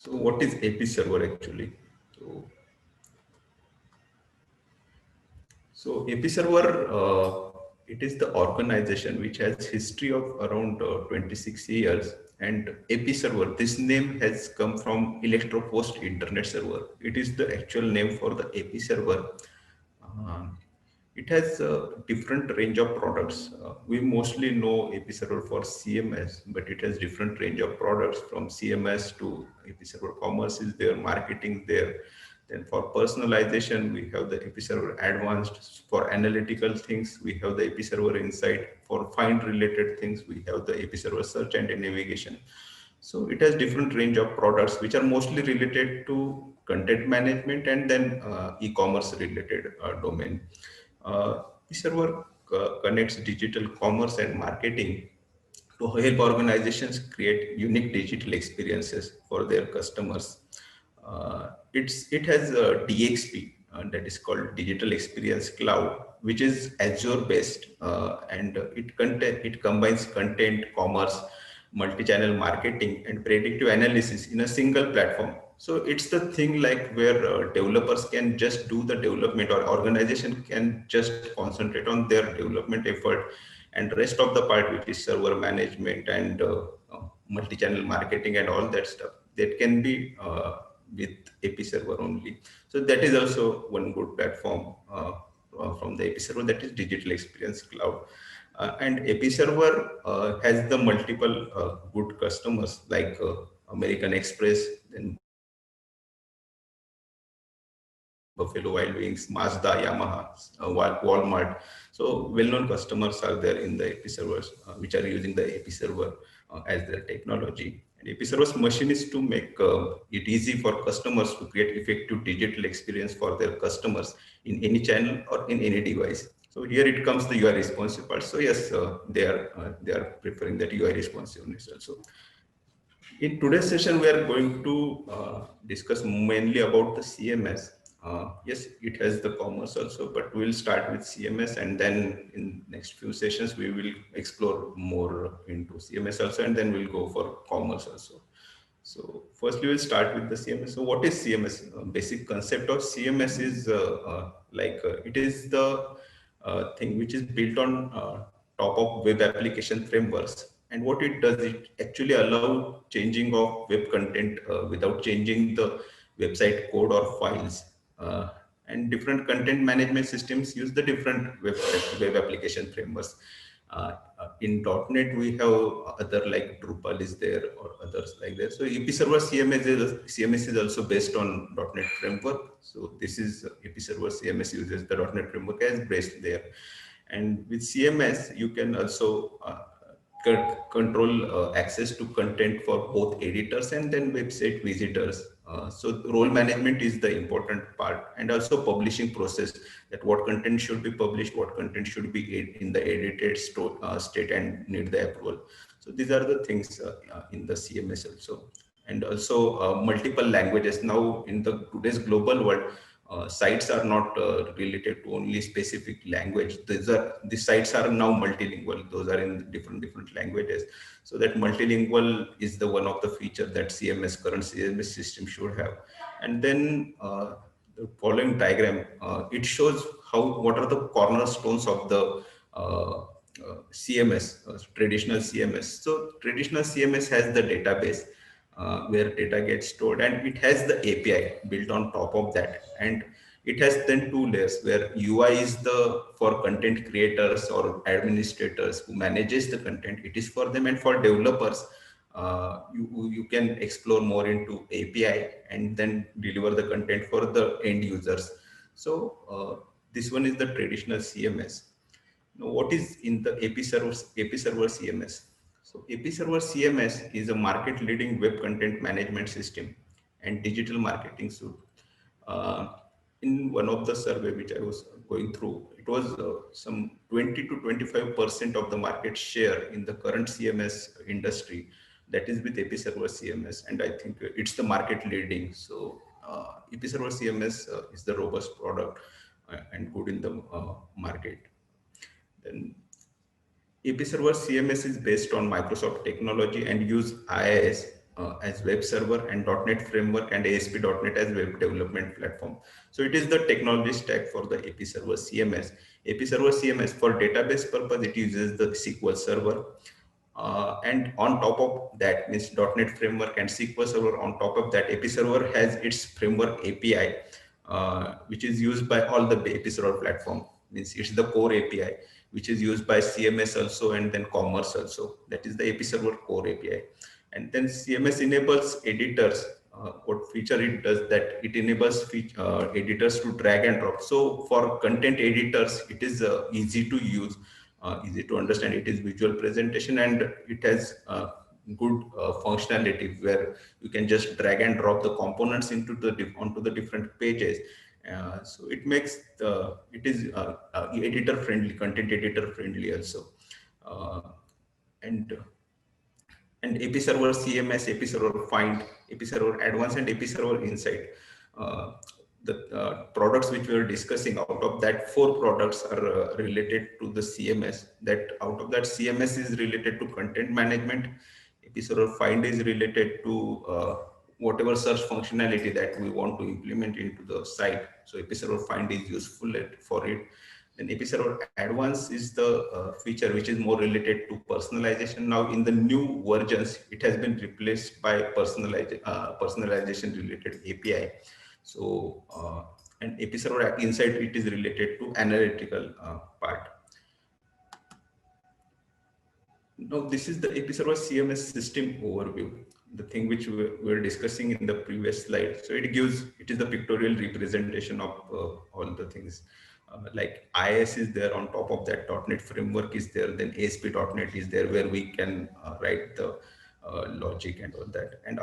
So what is AP server actually? So, so AP server, it is the organization which has history of around 26 years. And AP server, this name has come from Electro Post Internet Server. It is the actual name for the AP server. Uh, it has a different range of products. We mostly know AP server for CMS, but it has different range of products from CMS to AP server commerce is there, marketing there. Then for personalization, we have the AP server advanced. For analytical things, we have the AP server insight. For find related things, we have the AP server search and navigation. So it has different range of products which are mostly related to content management and then e-commerce related domain. eServer connects digital commerce and marketing to help organizations create unique digital experiences for their customers. It has a DXP that is called Digital Experience Cloud, which is Azure based, and it combines content, commerce, multi-channel marketing, and predictive analysis in a single platform. So it's the thing like where developers can just do the development, or organization can just concentrate on their development effort, and rest of the part, which is server management and multi-channel marketing and all that stuff, that can be with AP server only. So that is also one good platform from the AP server, that is Digital Experience Cloud. And AP server has the multiple good customers like American Express, then Buffalo Wild Wings, Mazda, Yamaha, Walmart. So well-known customers are there in the AP servers, which are using the AP server as their technology. And AP servers machine is to make it easy for customers to create effective digital experience for their customers in any channel or in any device. So here it comes the UI responsive part. So yes, they are preferring that UI responsiveness also. In today's session, we are going to discuss mainly about the CMS. Yes, it has the commerce also, but we'll start with CMS, and then in next few sessions we will explore more into CMS also, and then we'll go for commerce also. So firstly, we'll start with the CMS. So what is CMS? Basic concept of CMS is it is the thing which is built on top of web application frameworks. And what it does, it actually allow changing of web content without changing the website code or files. And different content management systems use the different web application frameworks. In .NET, we have other like Drupal is there or others like that. So AP Server CMS is also based on .NET framework. So this is AP Server CMS uses the .NET framework as based there. And with CMS, you can also control access to content for both editors and then website visitors. So role management is the important part, and also publishing process, that what content should be published, what content should be in the edited state and need the approval. So these are the things in the CMS also. And also multiple languages. Now in the today's global world, sites are not related to only specific language. These sites are now multilingual. Those are in different languages. So that multilingual is the one of the feature that current CMS system should have. And then the following diagram, it shows what are the cornerstones of the CMS, traditional CMS. So traditional CMS has the database where data gets stored, and it has the API built on top of that. And it has then two layers where UI is the for content creators or administrators who manages the content. It is for them, and for developers, you can explore more into API and then deliver the content for the end users. So this one is the traditional CMS. Now, what is in the AP Server CMS? So AP Server CMS is a market leading web content management system and digital marketing suite. Uh, in one of the survey which I was going through, it was some 20 to 25% of the market share in the current CMS industry, that is with AP Server CMS, and I think it's the market leading. So AP Server CMS is the robust product and good in the market. Then AP Server CMS is based on Microsoft technology and use IIS as web server, and .NET Framework and ASP.NET as web development platform. So it is the technology stack for the AP Server CMS. AP Server CMS for database purpose, it uses the SQL Server. And on top of that means .NET Framework and SQL Server. On top of that, AP Server has its framework API, which is used by all the AP Server platform. Means it's the core API, which is used by CMS also and then Commerce also. That is the AP Server core API. And then CMS enables editors. What feature it does, that it enables editors to drag and drop. So for content editors, it is easy to use, easy to understand. It is visual presentation, and it has good functionality where you can just drag and drop the components into the onto the different pages. So it makes it is editor friendly, content editor friendly also. Uh, and and AP Server CMS, AP Server Find, AP Server Advanced, and AP Server Insight. Uh, the products which we are discussing, out of that, 4 products are related to the CMS. That out of that, CMS is related to content management. AP Server Find is related to whatever search functionality that we want to implement into the site. So AP Server Find is useful for it. Then AP Server Advanced is the feature which is more related to personalization. Now in the new versions, it has been replaced by personalization related API. So and AP Server Insight, it is related to analytical part. Now this is the AP Server CMS system overview, the thing which we were discussing in the previous slide. So it is the pictorial representation of all the things. Like IIS is there, on top of that .NET Framework is there, then ASP.NET is there, where we can write the logic and all that. And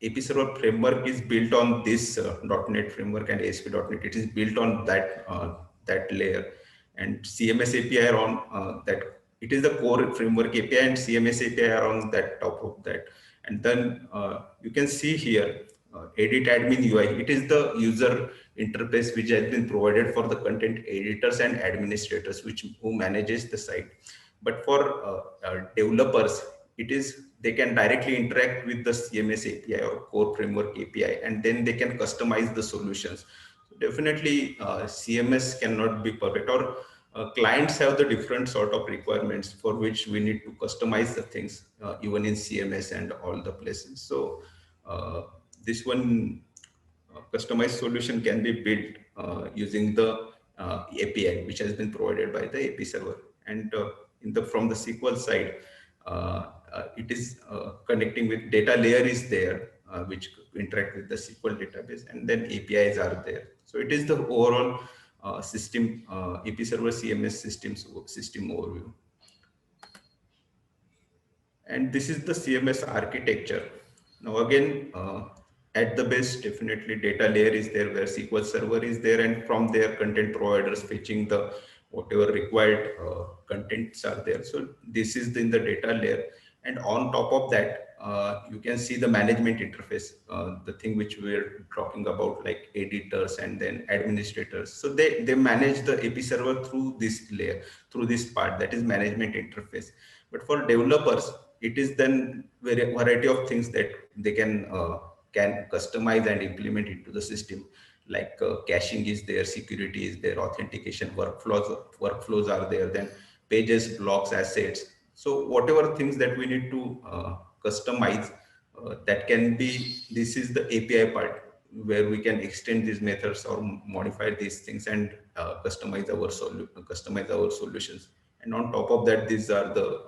AP Server Framework is built on this .NET Framework and ASP.NET. It is built on that layer. And CMS API are on that. It is the core framework API, and CMS API are on that top of that. And then you can see here, Edit Admin UI. It is the user interface which has been provided for the content editors and administrators, who manages the site. But for developers, it is, they can directly interact with the CMS API or core framework API, and then they can customize the solutions. So definitely, CMS cannot be perfect, or clients have the different sort of requirements for which we need to customize the things, even in CMS and all the places. So this one customized solution can be built using the API which has been provided by the AP server. And from the SQL side, it is connecting with data layer is there, which interact with the SQL database, and then APIs are there. So it is the overall system, AP server CMS system overview. And this is the CMS architecture. Now again, at the base, definitely data layer is there, where SQL Server is there, and from there content providers fetching the whatever required contents are there. So this is in the data layer. And on top of that, you can see the management interface, the thing which we're talking about, like editors and then administrators. So they manage the AP server through this layer, through this part, that is management interface. But for developers, it is then variety of things that they can customize and implement into the system. Like caching is there, security is there, authentication workflows are there, then pages, blocks, assets. So whatever things that we need to customize, that can be, this is the API part, where we can extend these methods or modify these things and customize our solutions. And on top of that, these are the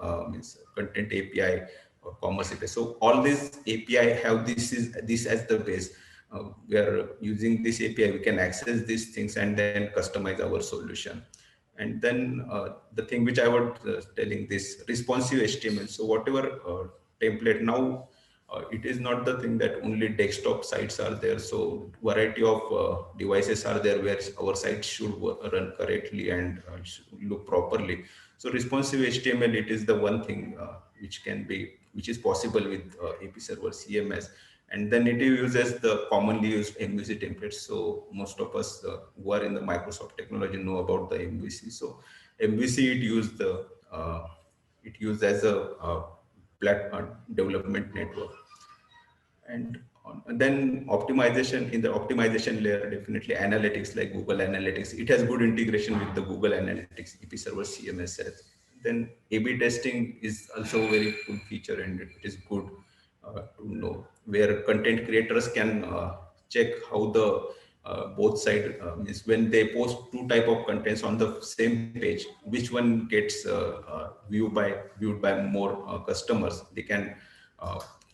content API or commerce API. So all these API have this as the base. We are using this API, we can access these things and then customize our solution. And then the thing which I was telling, this responsive HTML. So whatever template now, it is not the thing that only desktop sites are there. So variety of devices are there where our site should run correctly and look properly. So responsive HTML, it is the one thing which is possible with AP Server CMS. And then it uses the commonly used MVC templates. So most of us who are in the Microsoft technology know about the MVC. So MVC, it used as a development network. And then optimization, in the optimization layer, definitely analytics like Google Analytics. It has good integration with the Google Analytics EP Server CMS has. Then A/B testing is also a very good feature, and it is good to know, where content creators can check how the both side means when they post two type of contents on the same page, which one gets viewed by more customers. They can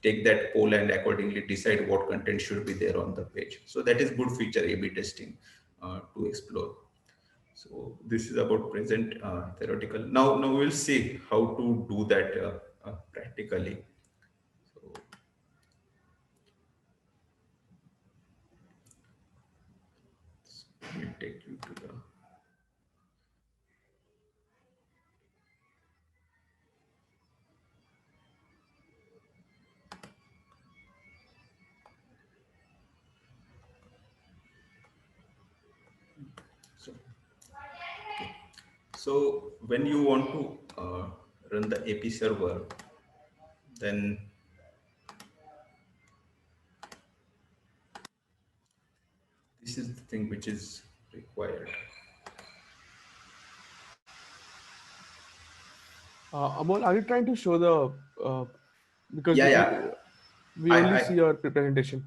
take that poll and accordingly decide what content should be there on the page. So that is good feature, A/B testing, to explore. So this is about present theoretical. Now we'll see how to do that practically. So we'll take you to the. So, okay. So when you want to run the AP server, then this is the thing which is required. Amol, are you trying to show the because Yeah. we only I see your presentation.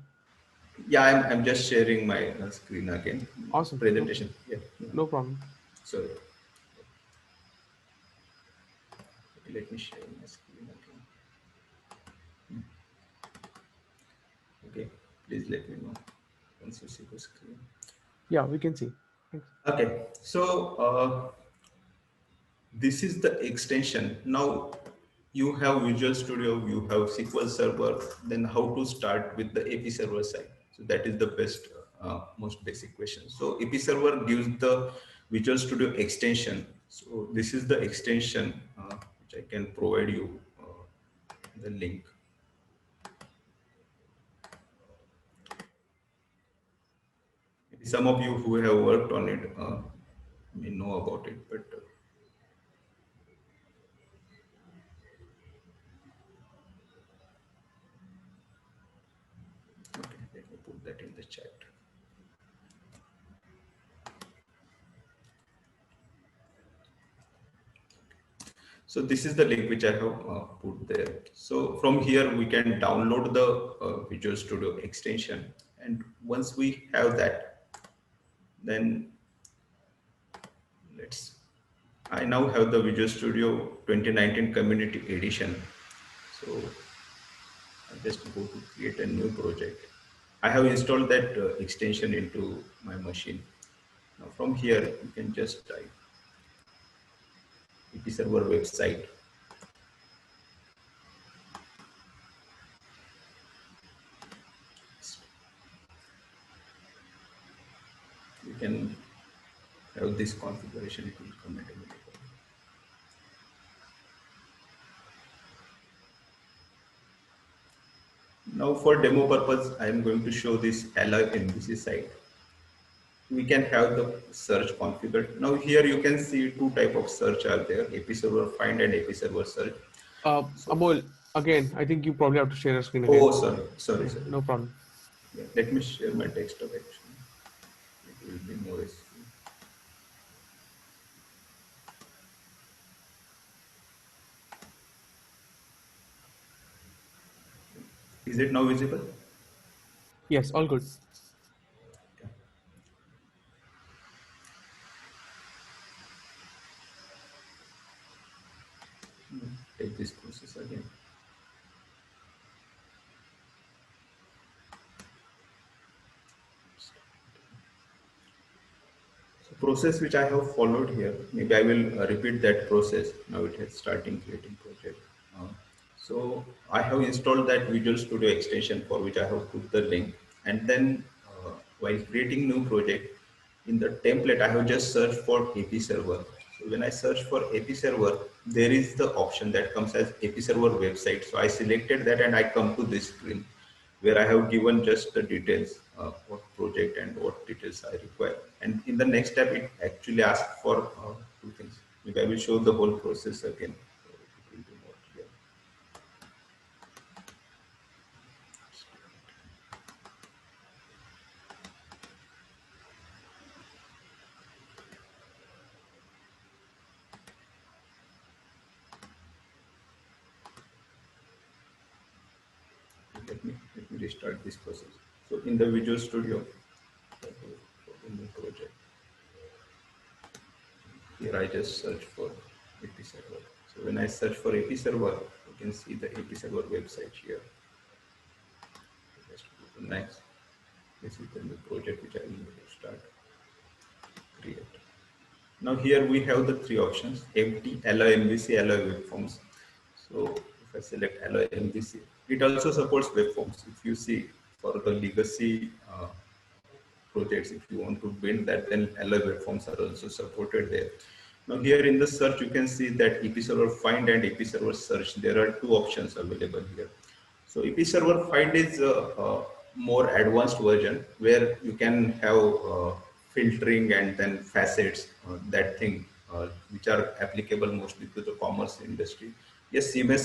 Yeah, I'm just sharing my screen again. Awesome. Presentation. Yeah. No problem. Sorry. Let me share my screen again. Okay. Please let me know once you see the screen. Yeah, we can see. Thanks. Okay. So this is the extension. Now you have Visual Studio, you have SQL Server. Then how to start with the AP Server side? So that is the best, most basic question. So AP Server gives the Visual Studio extension. So this is the extension which I can provide you the link. Maybe some of you who have worked on it may know about it, but okay, let me put that in the chat. So this is the link which I have put there. So from here we can download the Visual Studio extension, and once we have that, then let's. I now have the Visual Studio 2019 Community Edition. So I just go to create a new project. I have installed that extension into my machine. Now from here you can just type EP Server website. You can have this configuration, it will come automatically. Now for demo purpose, I am going to show this Alloy MVC site. We can have the search configured. Now here you can see two type of search are there, AP Server Find and AP Server Search. So, Amol, again, I think you probably have to share your screen again. oh, sorry. Yeah, no problem. Yeah, let me share my desktop actually. It will be more easy. Is it now visible? Yes, all good. Take this process again. So process which I have followed here, maybe I will repeat that process. Now it is starting creating project. So I have installed that Visual Studio extension for which I have put the link, and then while creating new project, in the template I have just searched for AP server. So when I search for AP server, there is the option that comes as AP server website. So I selected that and I come to this screen where I have given just the details, what project and what details I require. And in the next step, it actually asks for two things. Maybe I will show the whole process again. So it will be more clear. restart this process. So in the Visual Studio, in the project, here I just search for AP server. So when I search for AP server, you can see the AP server website here. Just go to next. This is the new project which I will start create. Now here we have the three options: empty, alloy MVC, alloy web forms. So if I select alloy MVC, it also supports web forms. If you see for the legacy projects, if you want to build that, then alloy web forms are also supported there. Now here in the search, you can see that EP server find and EP server search. There are two options available here. So EP server find is a more advanced version where you can have filtering and then facets, that thing, which are applicable mostly to the commerce industry. Yes, CMS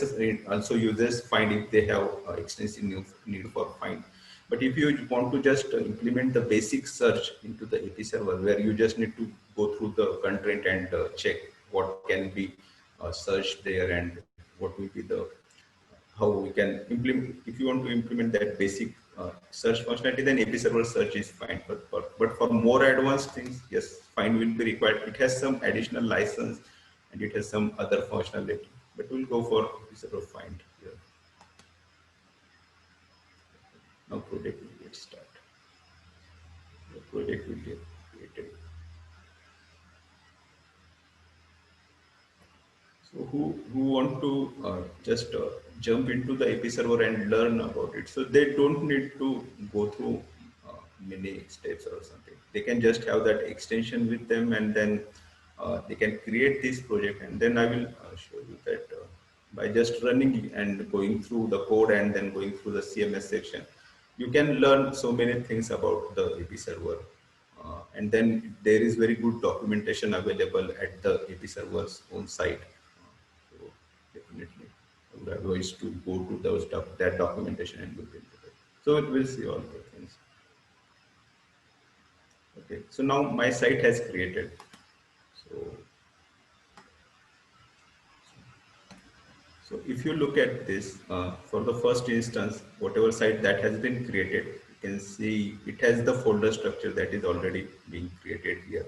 also uses find if they have extensive need for find. But if you want to just implement the basic search into the AP server, where you just need to go through the content and check what can be searched there and what will be the how we can implement. If you want to implement that basic search functionality, then AP server search is fine. But for more advanced things, yes, find will be required. It has some additional license and it has some other functionality. But we'll go for AP server find here. Now project will get started. The project will get created. So who want to just jump into the AP server and learn about it? So they don't need to go through many steps or something. They can just have that extension with them, and then they can create this project. And then I will show you that by just running and going through the code and then going through the CMS section, you can learn so many things about the AP server. And then there is very good documentation available at the AP server's own site. So definitely, I would advise to go to that documentation and look into it. So it will see all the things. Okay, so now my site has created. So, so if you look at this, for the first instance, whatever site that has been created, you can see it has the folder structure that is already being created here.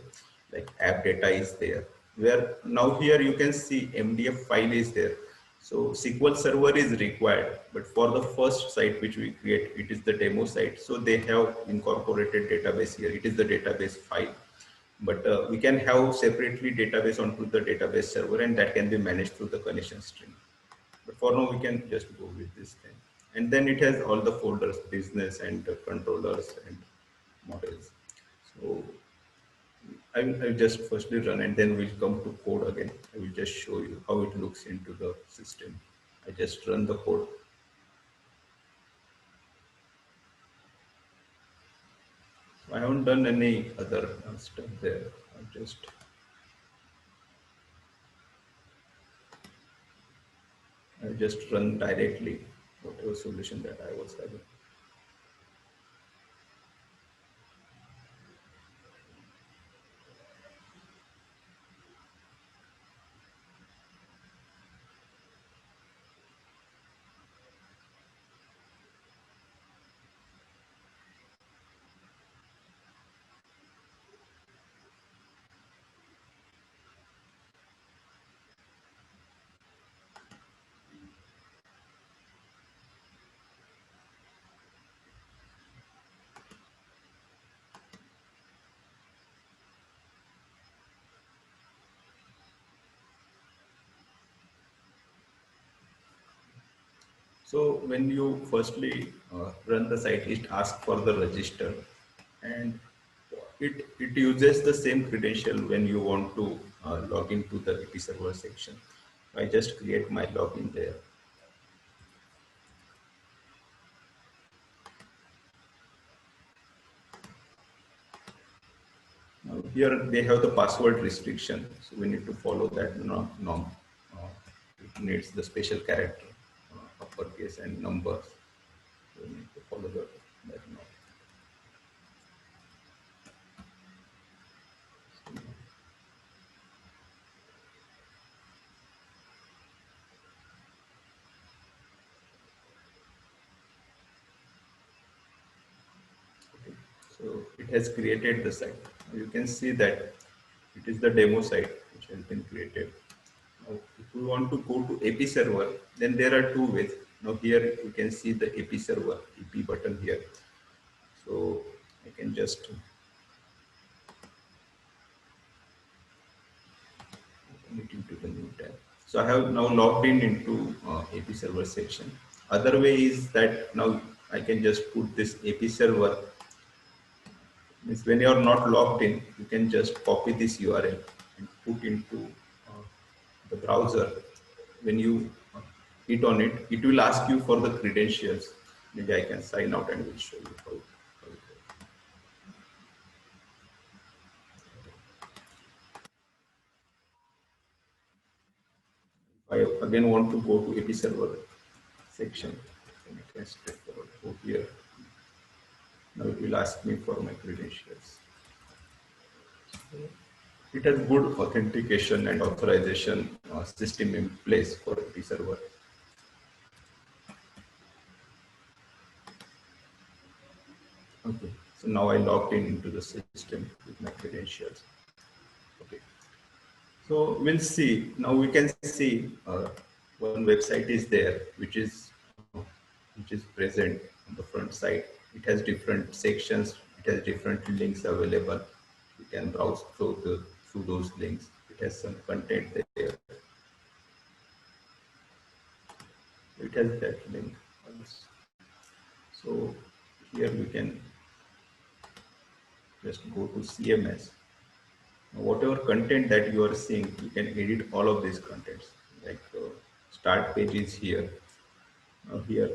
Like app data is there, where now here you can see MDF file is there. So SQL Server is required, but for the first site which we create, it is the demo site. So they have incorporated database here. It is the database file. But we can have separately database onto the database server, and that can be managed through the connection string. But for now, we can just go with this thing. And then it has all the folders, business and controllers and models. So I will just firstly run, and then we'll come to code again. I will just show you how it looks into the system. I just run the code. So I haven't done any other stuff there. I just run directly whatever solution that I was having. So when you firstly run the site, it asks for the register, and it uses the same credential when you want to log into the AP server section. I just create my login there. Now here they have the password restriction, so we need to follow that norm. Uh, it needs the special character, uppercase and numbers. So we need to follow that norm. So it has created the site. You can see that it is the demo site which has been created. Now, if we want to go to AP server, then there are two ways. Now here you can see the AP server, EP button here. So I can just open it into the new tab. So I have now logged in into AP server section. Other way is that now I can just put this AP server. Means when you are not logged in, you can just copy this URL and put into the browser. When you hit on it, it will ask you for the credentials. Maybe I can sign out and will show you how it works. I again want to go to AP server section. And I can straightforward go here. Now it will ask me for my credentials. It has good authentication and authorization system in place for AP server. Okay, so now I logged in into the system with my credentials. Okay, so we'll see. Now we can see one website is there, which is present on the front side. It has different sections. It has different links available. You can browse through those links. It has some content there. It has that link. So here we can just go to CMS. Now, whatever content that you are seeing, you can edit all of these contents. Like start page is here. Now here,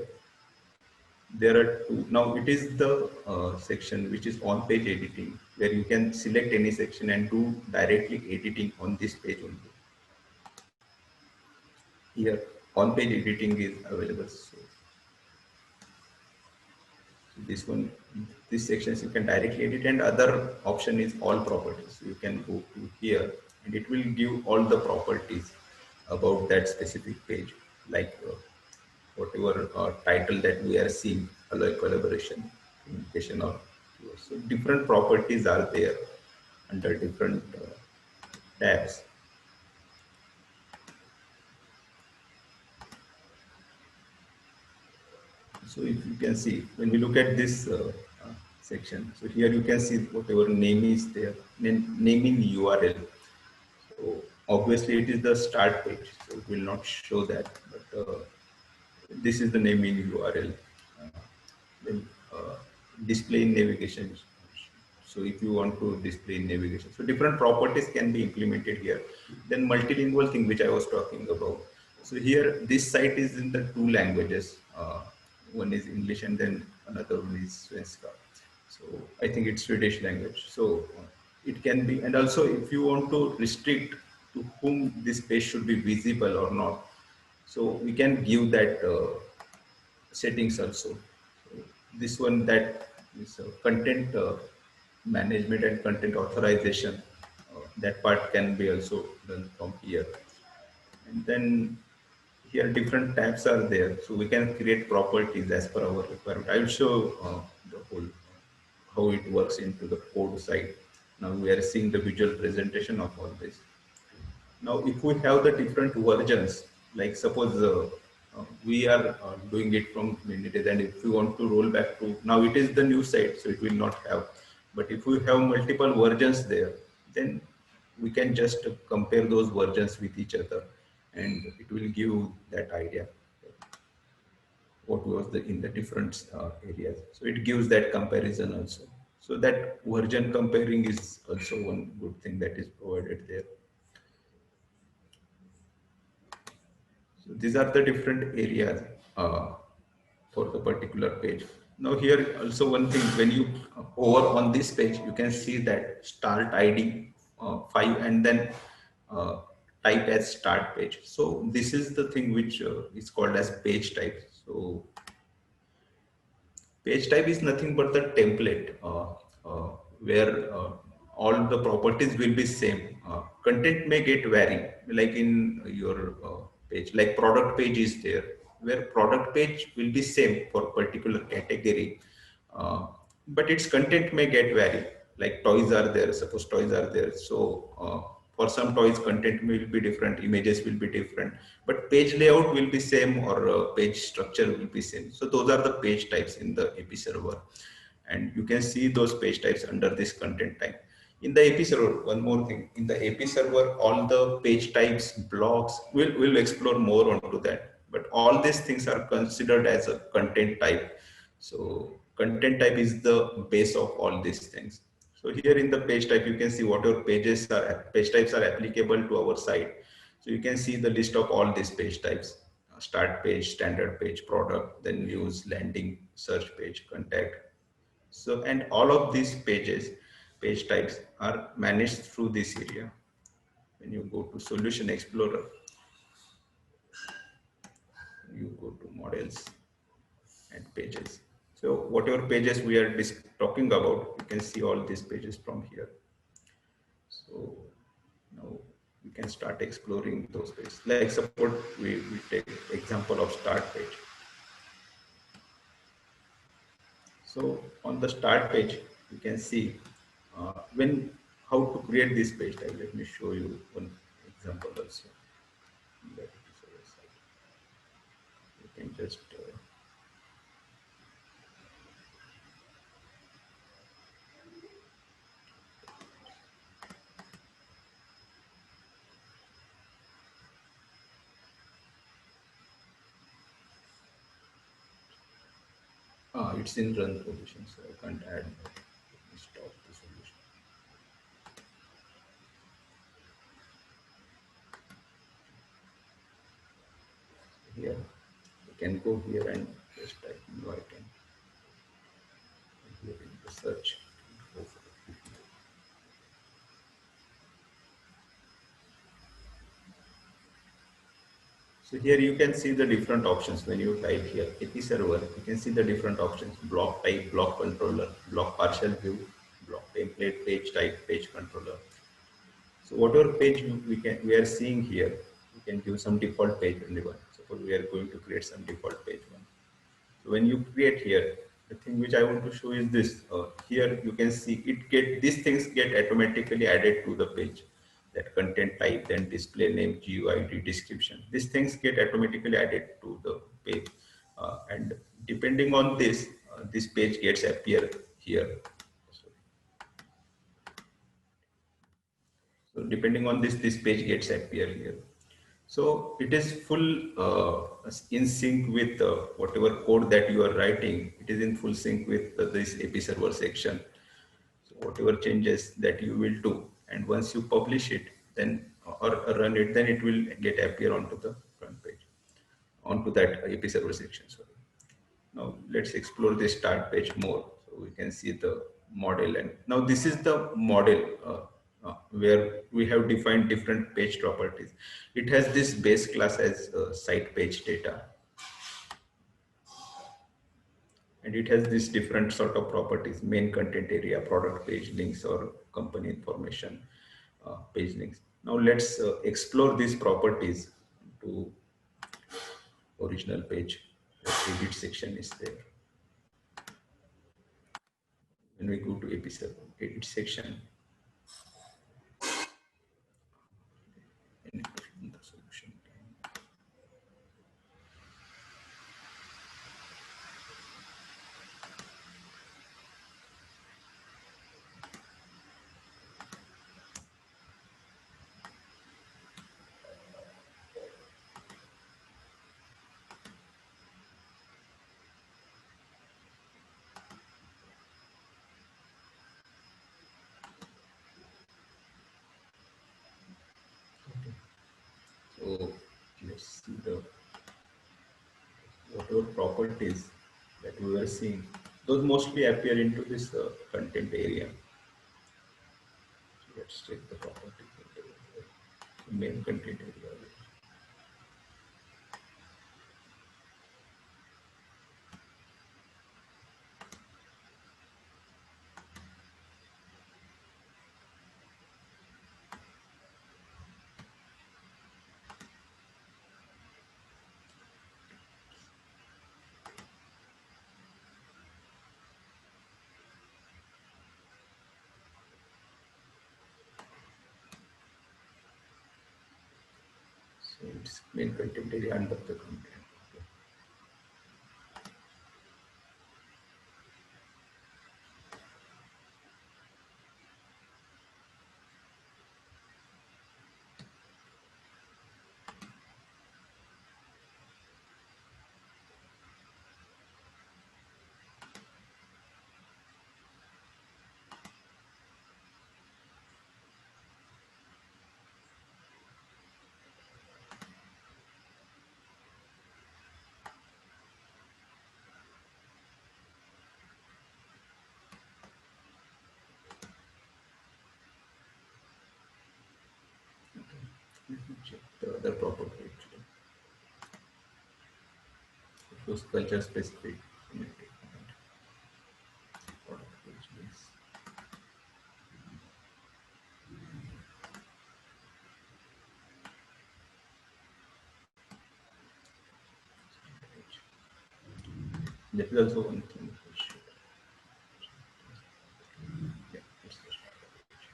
there are two. Now it is the section which is on page editing, where you can select any section and do directly editing on this page only. Here, on page editing is available. So this one, this sections you can directly edit, and other option is all properties. So you can go to here and it will give all the properties about that specific page, like whatever title that we are seeing, alloy collaboration, communication, or so different properties are there under different tabs. So if you can see, when we look at this section, so here you can see whatever name is there, naming URL. So obviously it is the start page, so it will not show that, but this is the naming URL. Then display in navigation. So if you want to display in navigation, so different properties can be implemented here. Then multilingual thing which I was talking about. So here this site is in the two languages. One is English and then another one is Svenska. So I think it's Swedish language. So it can be, and also if you want to restrict to whom this page should be visible or not, so we can give that settings also. So this one, that is content management and content authorization. That part can be also done from here. And then here different tabs are there, so we can create properties as per our requirement. I will show the whole how it works into the code side. Now we are seeing the visual presentation of all this. Now if we have the different versions, like suppose we are doing it from many days, and if we want to roll back to now, it is the new site, so it will not have. But if we have multiple versions there, then we can just compare those versions with each other, and it will give that idea what was the in the different areas. So it gives that comparison also. So that version comparing is also one good thing that is provided there. So these are the different areas for the particular page. Now here also one thing, when you over on this page, you can see that start ID 5 and then type as start page. So this is the thing which is called as page type. So page type is nothing but the template where all the properties will be same. Content may get vary, like in your page, like product page is there, where product page will be same for particular category. Uh, but its content may get vary. Like toys are there, suppose toys are there. So for some toys, content will be different, images will be different, but page layout will be same, or page structure will be same. So those are the page types in the AP server. And you can see those page types under this content type. In the AP server, one more thing, in the AP server, all the page types, blocks, we'll explore more onto that. But all these things are considered as a content type. So content type is the base of all these things. So here in the page type, you can see whatever page types are applicable to our site. So you can see the list of all these page types: start page, standard page, product, then news, landing, search page, contact. So, and all of these page types are managed through this area. When you go to Solution Explorer, you go to models and pages. So whatever pages we are talking about, you can see all these pages from here. So now we can start exploring those pages. Like suppose we take example of start page. So on the start page, you can see when how to create this page type. Let me show you one example also. That is our site. You can just it's in run position, so I can't add. Let me stop the solution. Here, you can go here and just type invite and here in the search. Go for it. So here you can see the different options. When you type here AP server, you can see the different options: block type, block controller, block partial view, block template, page type, page controller. So whatever page we are seeing here, we can give some default page only one. Suppose we are going to create some default page one. So when you create here, the thing which I want to show is this. Here you can see these things get automatically added to the page. That content type, then display name, GUID, description. These things get automatically added to the page, and depending on this page gets appear here. So depending on this page gets appear here. So it is full in sync with whatever code that you are writing. It is in full sync with this AP server section. So whatever changes that you will do, and once you publish it, then or run it, then it will get appear onto the front page, onto that AP server section. Sorry. Now let's explore the start page more. So we can see the model, and now this is the model where we have defined different page properties. It has this base class as site page data, and it has this different sort of properties: main content area, product page links, or company information page links. Now let's explore these properties to original page. The edit section is there. When we go to AP7 edit section, in the solution. So let's see the whatever properties that we were seeing. Those mostly appear into this content area. So let's check the properties. Main content area. So it's main content area under the content. Let me check the other property actually. It was culture specific. Product page base. That is also one thing. Yeah, it's the starter page.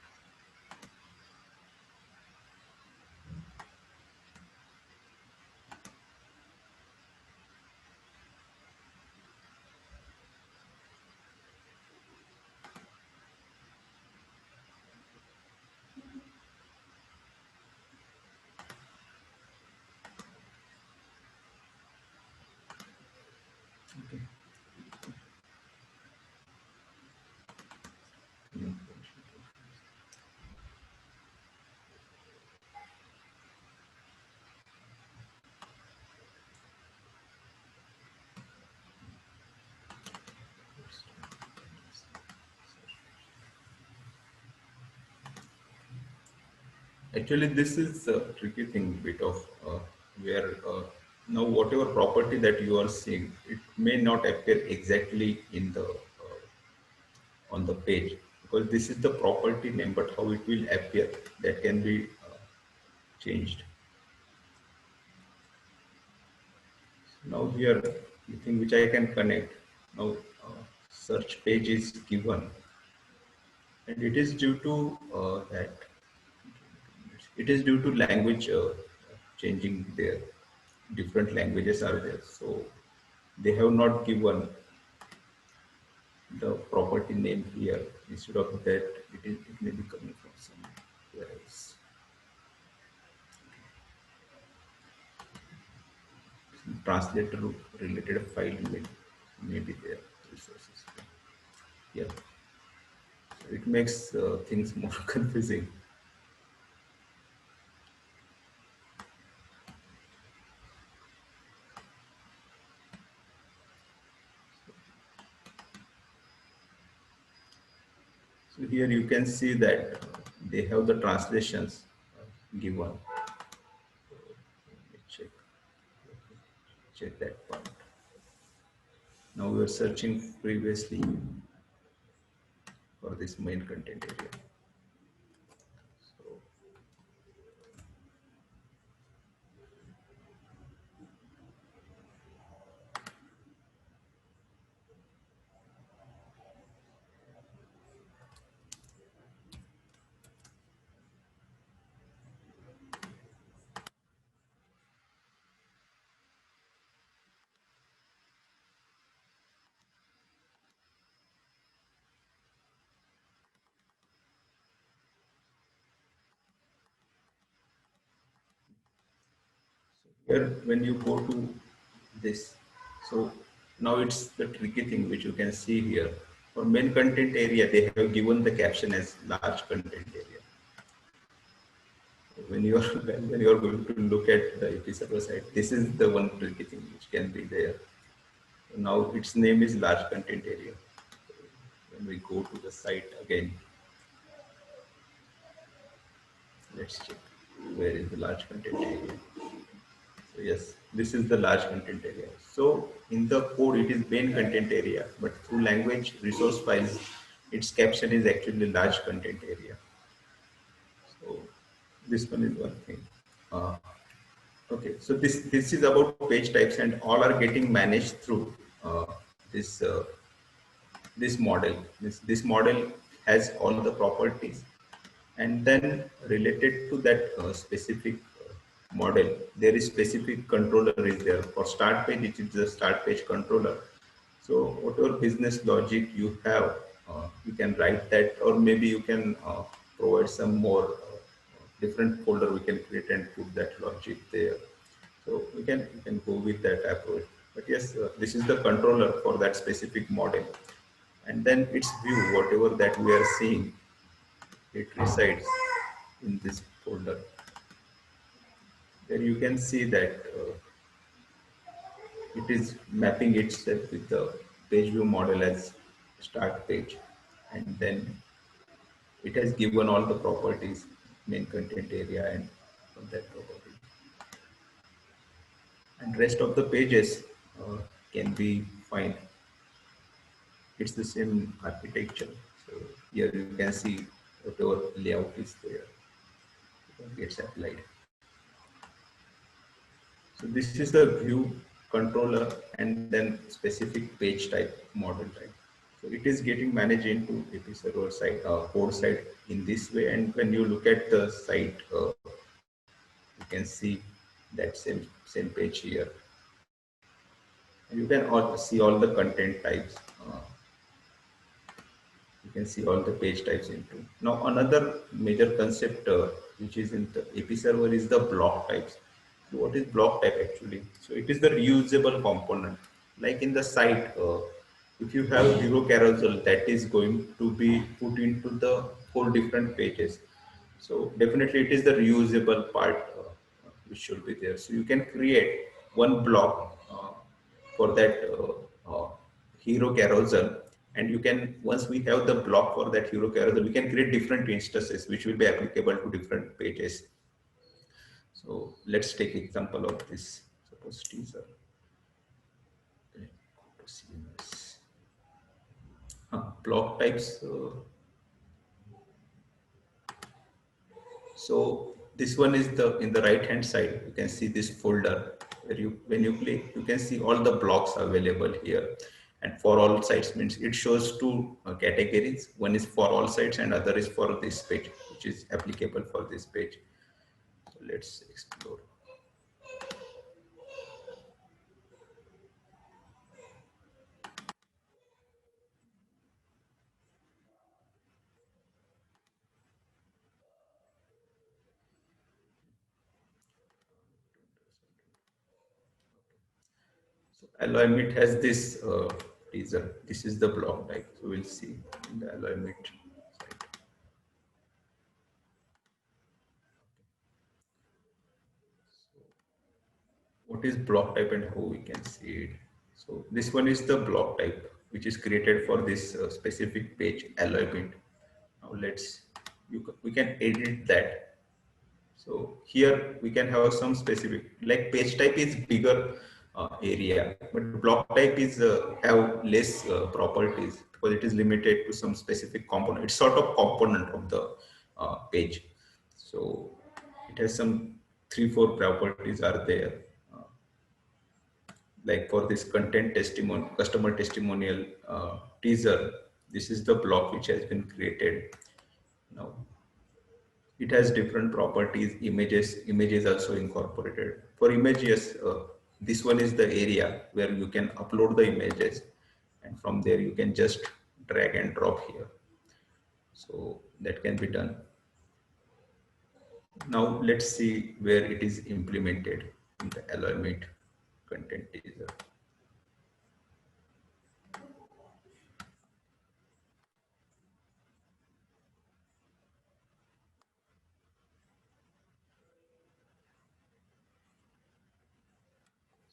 Okay. Actually, this is a tricky thing, bit of where now whatever property that you are seeing, it may not appear exactly in the on the page because this is the property name, but how it will appear that can be changed. Now here, the thing which I can connect now, search page is given, and it is due to that. It is due to language changing there. Different languages are there, so they have not given the property name here. Instead of that, it may be coming from somewhere else. Some translator related file may be there. Resources. Yeah, so it makes things more confusing. So here you can see that they have the translations given. Let me check that part. Now we are searching previously for this main content area. So here when you go to this, so now it's the tricky thing which you can see here. For main content area, they have given the caption as large content area. When you are when you are going to look at the AP server site, this is the one tricky thing which can be there. Now its name is large content area. When we go to the site again, let's check where is the large content area. So yes, this is the large content area. So in the code, it is main content area, but through language resource files, its caption is actually large content area. So this one is one thing. Uh, okay, so this is about page types, and all are getting managed through this this model. This model has all the properties, and then related to that specific model, there is specific controller is there. For start page, it is the start page controller. So whatever business logic you have, you can write that, or maybe you can provide some more different folder we can create and put that logic there. So we can go with that approach. But yes, this is the controller for that specific model, and then its view, whatever that we are seeing, it resides in this folder. Then you can see that it is mapping itself with the page view model as start page, and then it has given all the properties, main content area and all that property, and rest of the pages can be fine. It's the same architecture. So here you can see whatever layout is there gets applied. So this is the view controller and then specific page type model type. So it is getting managed into AP server side, code side in this way. And when you look at the site, you can see that same page here. And you can see all the content types. You can see all the page types into. Now another major concept which is in the AP server is the block types. So what is block type actually? So it is the reusable component. Like in the site, if you have hero carousel, that is going to be put into the 4 different pages. So definitely it is the reusable part which should be there. So you can create one block for that hero carousel, and you can, once we have the block for that hero carousel, we can create different instances which will be applicable to different pages. So let's take example of this. Suppose teaser. Okay, go to CMS. Block types. So this one is the in the right hand side. You can see this folder where you, when you click, you can see all the blocks available here. And for all sites means it shows 2 categories. One is for all sites and other is for this page, which is applicable for this page. So let's explore. So Alloymit has this teaser. This is the block type. So we'll see in the Alloymit site. What is block type and how we can see it? So this one is the block type which is created for this specific page Alloymit. Now we can edit that. So here we can have some specific, like page type is bigger area, but block type is have less properties because it is limited to some specific component. It's sort of component of the page. So it has some 3-4 properties are there. Like for this content testimonial, customer testimonial teaser, this is the block which has been created. Now it has different properties, images also incorporated. For images, this one is the area where you can upload the images, and from there you can just drag and drop here. So that can be done. Now let's see where it is implemented in the Alloymit content teaser.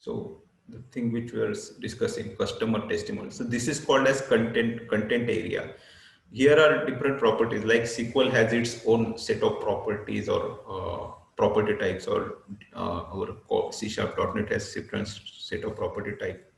So the thing which we are discussing, customer testimonial. So this is called as content area. Here are different properties, like SQL has its own set of properties or property types, or our C#.NET has different set of property type.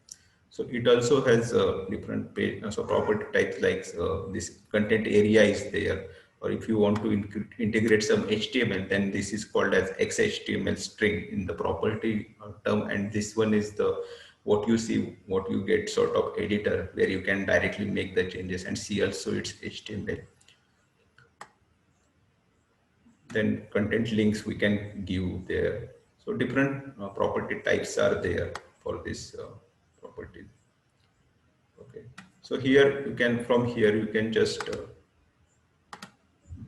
So it also has different page, so property types, like this content area is there. Or if you want to integrate some HTML, then this is called as XHTML string in the property term. And this one is the what you see, what you get sort of editor where you can directly make the changes and see also its HTML. Then content links we can give there. So different property types are there for this property. Okay. So here you can, from here you can just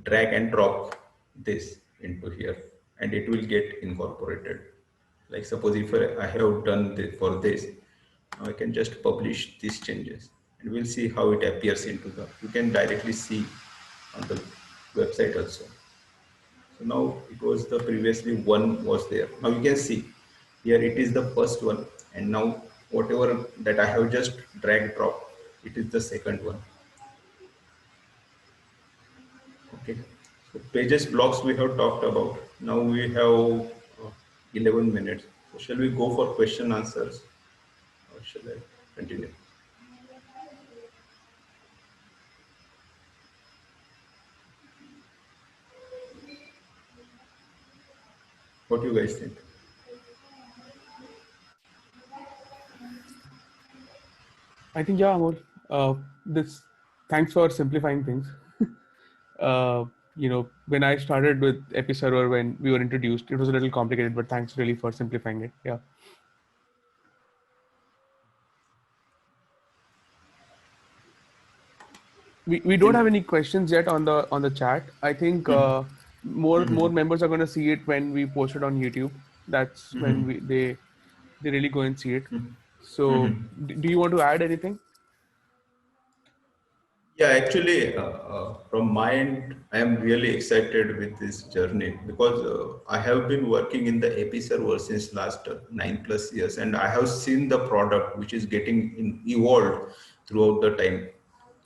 drag and drop this into here and it will get incorporated. Like suppose if I have done this for this, now I can just publish these changes and we'll see how it appears into the, you can directly see on the website also. So now it was the previously one was there. Now you can see here it is the first one and now whatever that I have just drag drop, it is the second one. Okay, so pages blocks we have talked about. Now we have 11 minutes. So shall we go for question answers or shall I continue? What do you guys think? I think, yeah, Amol, thanks for simplifying things. When I started with Episerver, when we were introduced, it was a little complicated, but thanks really for simplifying it. Yeah. We don't have any questions yet on the chat. I think more members are going to see it when we post it on YouTube. That's when they really go and see it. So do you want to add anything? Yeah, actually, from my end, I am really excited with this journey because I have been working in the AP server since last 9+ years, and I have seen the product which is getting evolved throughout the time.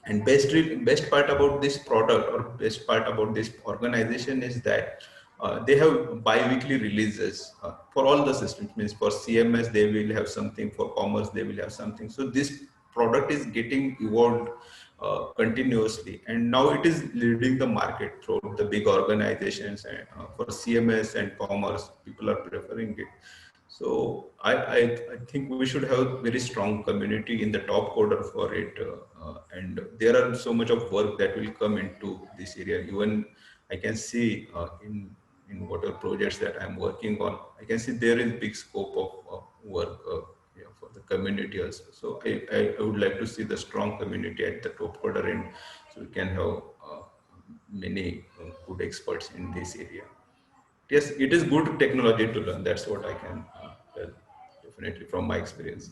And best part about this product or best part about this organization is that they have bi-weekly releases for all the systems. Means for CMS they will have something, for commerce they will have something. So this product is getting evolved continuously, and now it is leading the market throughout the big organizations. And for CMS and commerce, people are preferring it. So I think we should have very strong community in the top coder for it, and there are so much of work that will come into this area. Even I can see in whatever projects that I'm working on, I can see there is big scope of work for the community also. So I would like to see the strong community at the top coder end, so we can have many good experts in this area. Yes, it is good technology to learn. That's what I can tell, definitely from my experience.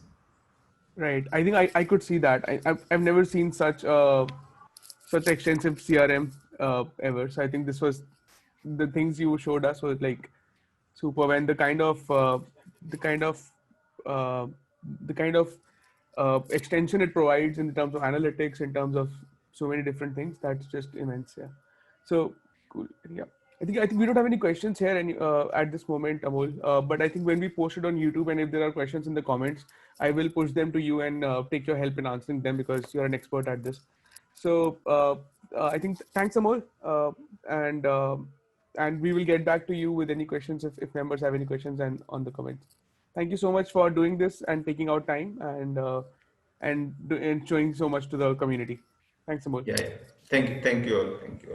Right. I think I could see that. I've never seen such extensive CRM ever. So I think this was the things you showed us was like super. And the kind of uh, the kind of extension it provides in terms of analytics, in terms of so many different things, that's just immense. Yeah. So cool. Yeah. I think we don't have any questions here at this moment, Amol. But I think when we post it on YouTube, and if there are questions in the comments, I will push them to you and take your help in answering them because you're an expert at this. So I think thanks, Amol, and we will get back to you with any questions if members have any questions and on the comments. Thank you so much for doing this and taking out time and showing so much to the community. Thanks, Amol. Yeah, yeah. Thank you all. Thank you.